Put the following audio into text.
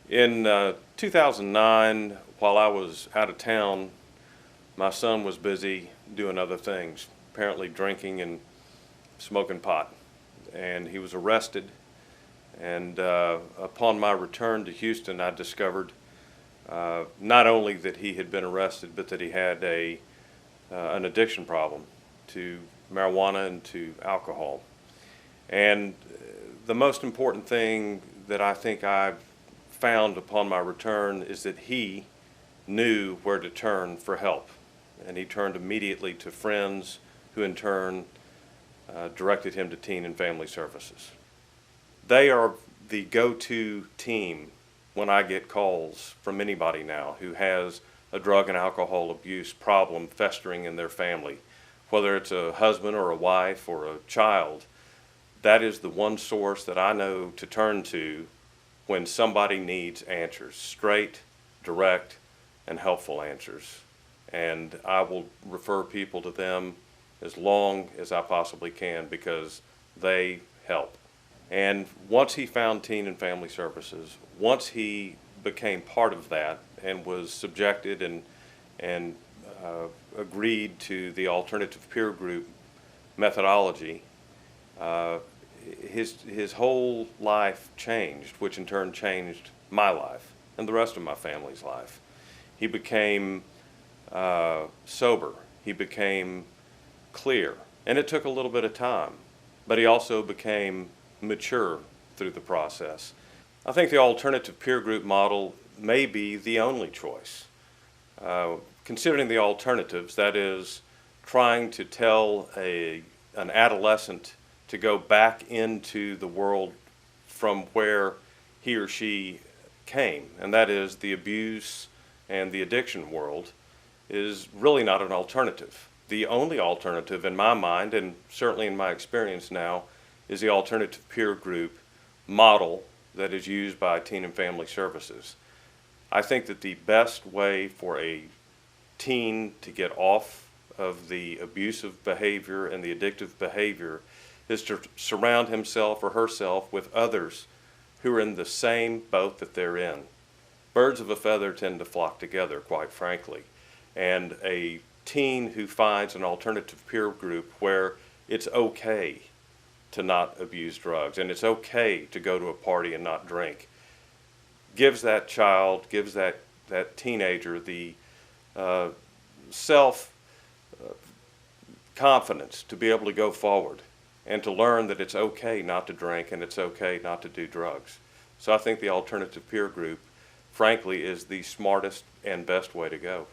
In 2009, while I was out of town, my son was busy doing other things, apparently drinking and smoking pot. And he was arrested. And upon my return to Houston, I discovered not only that he had been arrested, but that he had an addiction problem to marijuana and to alcohol. And the most important thing that I think I've found upon my return is that he knew where to turn for help. And he turned immediately to friends who in turn directed him to Teen and Family Services. They are the go-to team when I get calls from anybody now who has a drug and alcohol abuse problem festering in their family. Whether it's a husband or a wife or a child, that is the one source that I know to turn to when somebody needs answers, straight, direct, and helpful answers. And I will refer people to them as long as I possibly can because they help. And once he found Teen and Family Services, once he became part of that and was subjected and agreed to the alternative peer group methodology, his whole life changed, which in turn changed my life and the rest of my family's life. He became sober. He became clear. And it took a little bit of time, but he also became mature through the process. I think the alternative peer group model may be the only choice. Considering the alternatives, that is, trying to tell an adolescent to go back into the world from where he or she came, and that is the abuse and the addiction world, is really not an alternative. The only alternative in my mind, and certainly in my experience now, is the alternative peer group model that is used by Teen and Family Services. I think that the best way for a teen to get off of the abusive behavior and the addictive behavior is to surround himself or herself with others who are in the same boat that they're in. Birds of a feather tend to flock together, quite frankly. And a teen who finds an alternative peer group where it's okay to not abuse drugs and it's okay to go to a party and not drink gives that child, gives that teenager the self-confidence to be able to go forward and to learn that it's okay not to drink and it's okay not to do drugs. So I think the alternative peer group, frankly, is the smartest and best way to go.